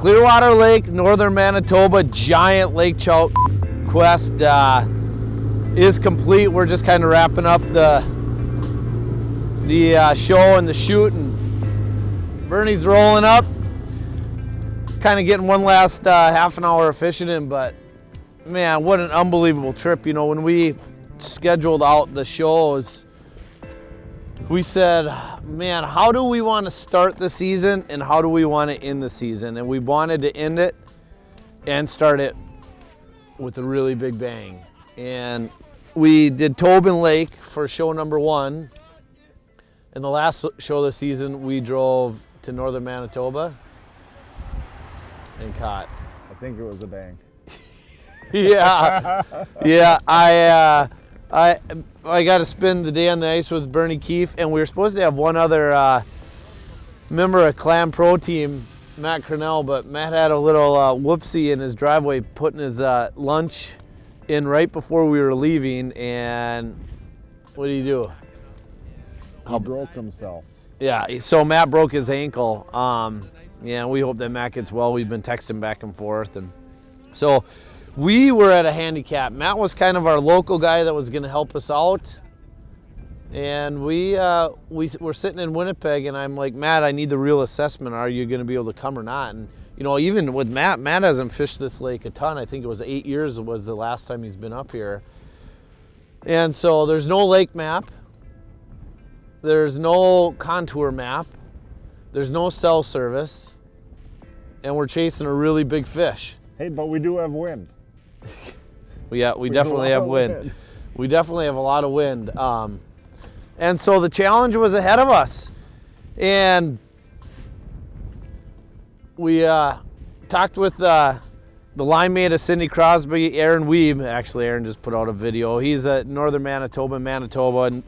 Clearwater Lake, northern Manitoba, giant lake trout quest is complete. We're just kind of wrapping up the show and the shoot, and Bernie's rolling up. Kind of getting one last half an hour of fishing in, but man, what an unbelievable trip. You know, when we scheduled out the shows, we said, man, how do we want to start the season and how do we want to end the season? And we wanted to end it and start it with a really big bang. And we did Tobin Lake for show number 1. And the last show of the season, we drove to northern Manitoba and caught. I think it was a bang. Yeah, yeah. I got to spend the day on the ice with Bernie Keefe, and we were supposed to have one other member of Clam Pro team, Matt Cornell, but Matt had a little whoopsie in his driveway, putting his lunch in right before we were leaving, and what did he do? He broke himself. Yeah, so Matt broke his ankle. Yeah, we hope that Matt gets well. We've been texting back and forth, and so we were at a handicap. Matt was kind of our local guy that was going to help us out, and we were sitting in Winnipeg, and I'm like, Matt, I need the real assessment. Are you going to be able to come or not? And you know, even with Matt hasn't fished this lake a ton. I think it was 8 years was the last time he's been up here, and so there's no lake map. There's no contour map. There's no cell service, and we're chasing a really big fish. Hey, but we do have wind. Yeah, we definitely have wind. We definitely have a lot of wind. And so the challenge was ahead of us. And we talked with the line mate of Cindy Crosby, Aaron Weeb. Actually, Aaron just put out a video. He's a northern Manitoba,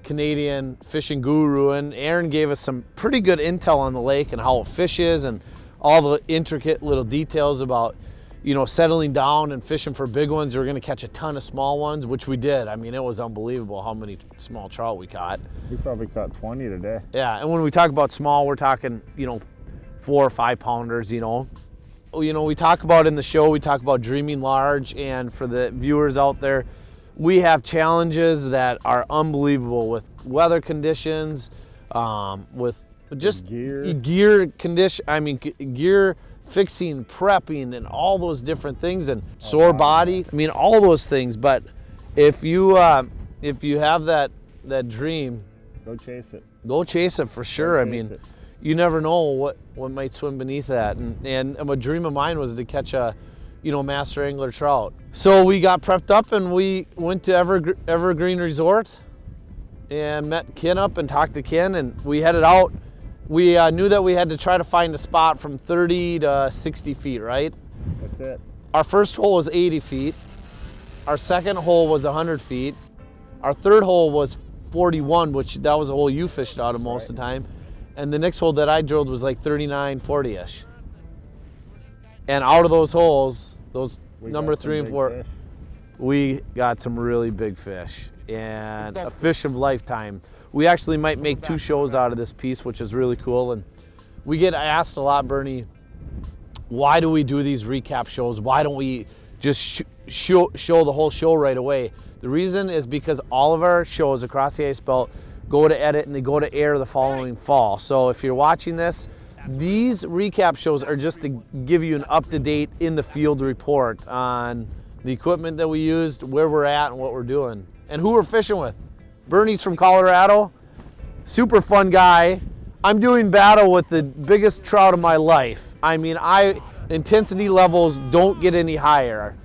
Canadian fishing guru. And Aaron gave us some pretty good intel on the lake and how it fishes and all the intricate little details about, you know, settling down and fishing for big ones. We're gonna catch a ton of small ones, which we did. I mean, it was unbelievable how many small trout we caught. We probably caught 20 today. Yeah, and when we talk about small, we're talking, you know, 4 or 5 pounders, you know. You know, we talk about in the show, we talk about dreaming large, and for the viewers out there, we have challenges that are unbelievable with weather conditions, with just gear condition. I mean, gear fixing, prepping, and all those different things, and sore body. I mean, all those things. But if you have that dream, go chase it. Go chase it for sure. I mean, you never know what might swim beneath that. And a dream of mine was to catch a, you know, Master Angler Trout. So we got prepped up and we went to Evergreen Resort and met Ken up and talked to Ken, and we headed out. We knew that we had to try to find a spot from 30 to 60 feet, right? That's it. Our first hole was 80 feet. Our second hole was 100 feet. Our third hole was 41, which that was a hole you fished out of most of the time. And the next hole that I drilled was like 39, 40-ish. And out of those holes, those number 3 and 4, fish. We got some really big fish and a fish of lifetime. We actually might make 2 shows out of this piece, which is really cool. And we get asked a lot, Bernie, why do we do these recap shows? Why don't we just show the whole show right away? The reason is because all of our shows across the ice belt go to edit and they go to air the following fall. So if you're watching this, these recap shows are just to give you an up-to-date in the field report on the equipment that we used, where we're at, and what we're doing, and who we're fishing with. Bernie's from Colorado, super fun guy. I'm doing battle with the biggest trout of my life. I mean, intensity levels don't get any higher.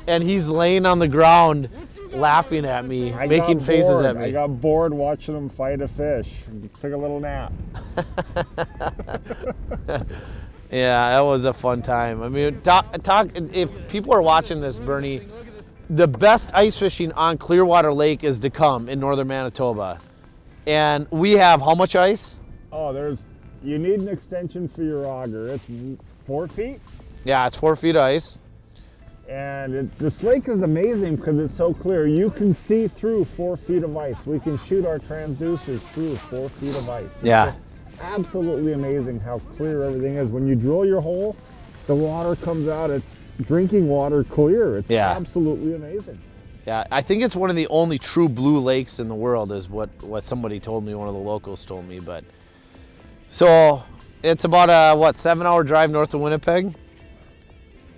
And he's laying on the ground laughing at me, making faces at me. I got bored watching him fight a fish. Took a little nap. Yeah, that was a fun time. I mean, if people are watching this, Bernie, the best ice fishing on Clearwater Lake is to come in northern Manitoba. And we have how much ice? Oh, you need an extension for your auger. It's 4 feet? Yeah, it's 4 feet of ice. And this lake is amazing because it's so clear. You can see through 4 feet of ice. We can shoot our transducers through 4 feet of ice. Yeah. absolutely amazing how clear everything is. When you drill your hole, the water comes out. It's drinking water clear. It's absolutely amazing. Yeah, I think it's one of the only true blue lakes in the world, is what somebody told me, one of the locals told me. But so it's about a 7-hour drive north of Winnipeg.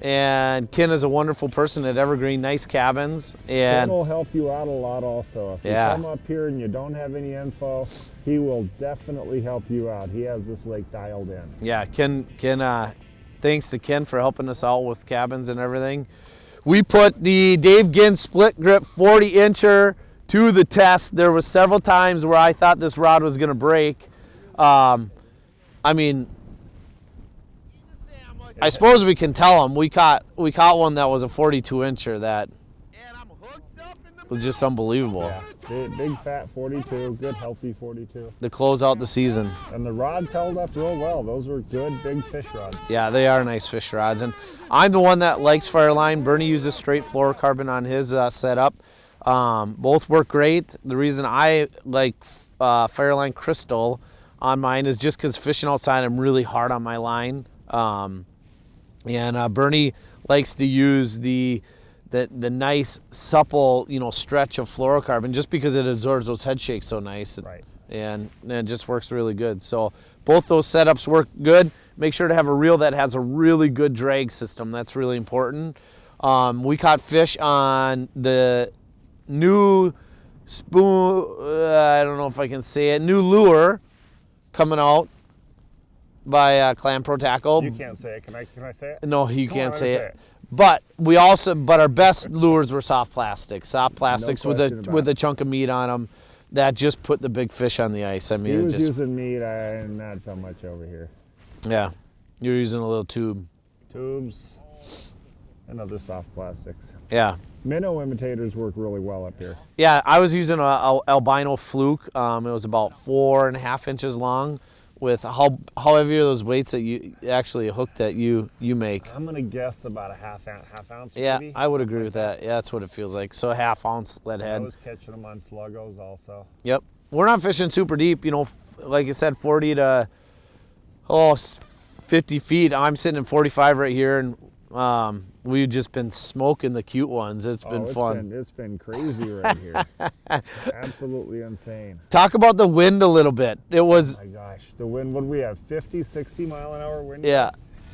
And Ken is a wonderful person at Evergreen, nice cabins. And Ken will help you out a lot also. If you come up here and you don't have any info, he will definitely help you out. He has this lake dialed in. Yeah, Ken, thanks to Ken for helping us out with cabins and everything. We put the Dave Ginn split grip 40-incher to the test. There was several times where I thought this rod was gonna break. I mean, I suppose we can tell them we caught one that was a 42-incher that was just unbelievable. Yeah, big fat 42, good healthy 42. To close out the season. And the rods held up real well. Those were good big fish rods. Yeah, they are nice fish rods. And I'm the one that likes Fireline. Bernie uses straight fluorocarbon on his setup. Both work great. The reason I like Fireline Crystal on mine is just because fishing outside I'm really hard on my line. And Bernie likes to use the nice supple, stretch of fluorocarbon just because it absorbs those head shakes so nice. Right. And it just works really good. So both those setups work good. Make sure to have a reel that has a really good drag system. That's really important. We caught fish on the new spoon, I don't know if I can say it, new lure coming out by Clam Pro Tackle. You can't say it. Can I say it? No, you can't say it. But our best lures were soft plastics with a chunk of meat on them that just put the big fish on the ice. I mean, he was using meat and not so much over here. Yeah, you're using a little tube. Tubes and other soft plastics. Yeah. Minnow imitators work really well up here. Yeah, I was using a albino fluke. It was about 4.5 inches long. With how heavy are those weights that you actually a hook that you make? I'm gonna guess about a half ounce. Yeah, maybe. I would agree with that. Yeah, that's what it feels like. So a half ounce lead head. I was catching them on sluggos also. Yep, we're not fishing super deep. Like I said, 40 to 50 feet. I'm sitting in 45 right here, and we've just been smoking the cute ones. It's been fun. It's been crazy right here. Absolutely insane. Talk about the wind a little bit. It was. Oh my gosh, the wind. What do we have? 50, 60 mile an hour wind. Yeah,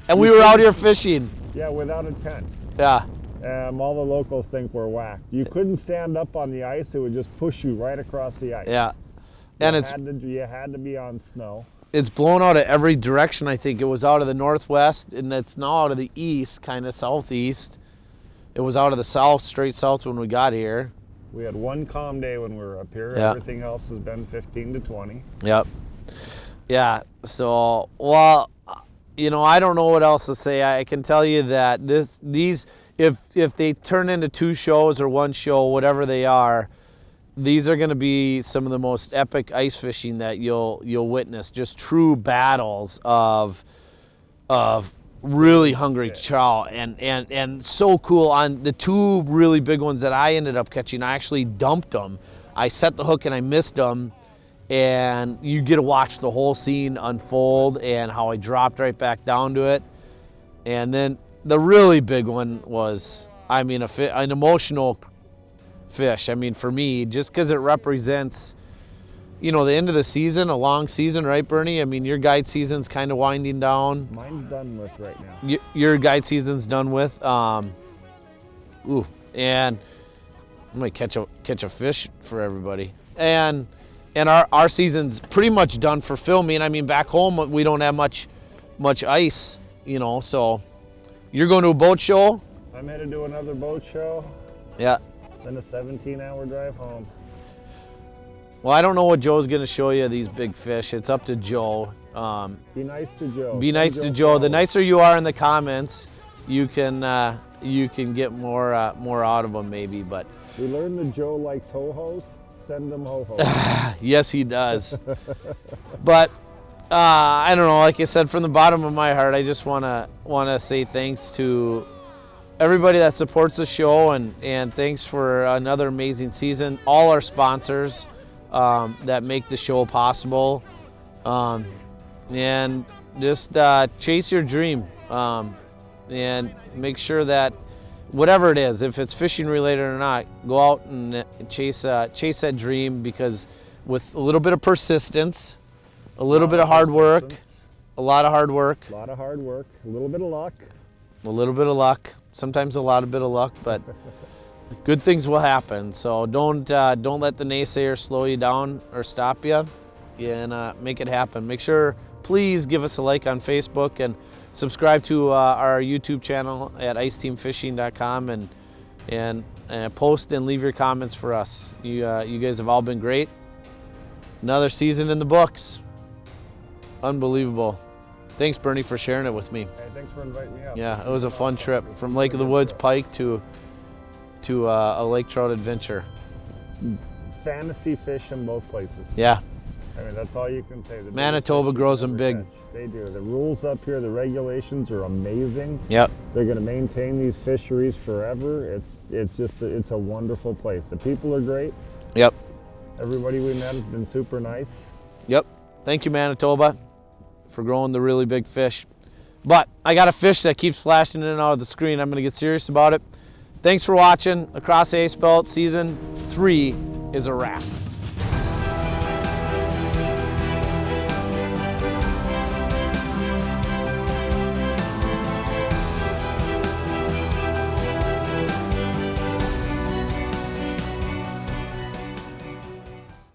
and we were out here fishing. Yeah, without a tent. Yeah. All the locals think we're whacked. You couldn't stand up on the ice; it would just push you right across the ice. Yeah, and you had to be on snow. It's blown out of every direction. I think it was out of the northwest, and it's now out of the east, kind of southeast. It was out of the south, straight south when we got here. We had one calm day when we were up here. Yeah. Everything else has been 15 to 20. Yep. Yeah. So, well, I don't know what else to say. I can tell you that these, if they turn into 2 shows or 1 show, whatever they are, these are going to be some of the most epic ice fishing that you'll witness. Just true battles of really hungry trout, and so cool. On the 2 really big ones that I ended up catching, I actually dumped them. I set the hook and I missed them, and you get to watch the whole scene unfold and how I dropped right back down to it. And then the really big one was, an emotional fish. For me, just because it represents, the end of the season, a long season, right, Bernie? Your guide season's kind of winding down. Mine's done with right now. Your guide season's done with. And I might catch a fish for everybody. And our season's pretty much done for filming. Back home we don't have much ice, So you're going to a boat show? I'm headed to another boat show. Yeah. Then a 17-hour drive home. Well, I don't know what Joe's going to show you these big fish. It's up to Joe. Be nice to Joe. Be nice to Joe. The nicer you are in the comments, you can get more out of them maybe. But we learned that Joe likes ho-hos. Send them ho-hos. Yes, he does. But I don't know. Like I said, from the bottom of my heart, I just wanna say thanks to everybody that supports the show, and thanks for another amazing season. All our sponsors that make the show possible. and just chase your dream, and make sure that whatever it is, if it's fishing related or not, go out and chase that dream, because with a little bit of persistence, a little bit of hard work, a lot of hard work, a little bit of luck, sometimes a lot of bit of luck, but good things will happen. So don't let the naysayers slow you down or stop you, and make it happen. Make sure, please give us a like on Facebook and subscribe to our YouTube channel at iceteamfishing.com, and post and leave your comments for us. You guys have all been great. Another season in the books. Unbelievable. Thanks, Bernie, for sharing it with me. Hey, thanks for inviting me out. Yeah, it was a fun trip from Lake of the Woods Pike to a lake trout adventure. Fantasy fish in both places. Yeah. I mean, that's all you can say. Manitoba grows them big. They do. The rules up here, the regulations are amazing. Yep. They're going to maintain these fisheries forever. It's a wonderful place. The people are great. Yep. Everybody we met has been super nice. Yep. Thank you, Manitoba, for growing the really big fish. But I got a fish that keeps flashing in and out of the screen. I'm going to get serious about it. Thanks for watching. Across the Ice Belt Season 3 is a wrap.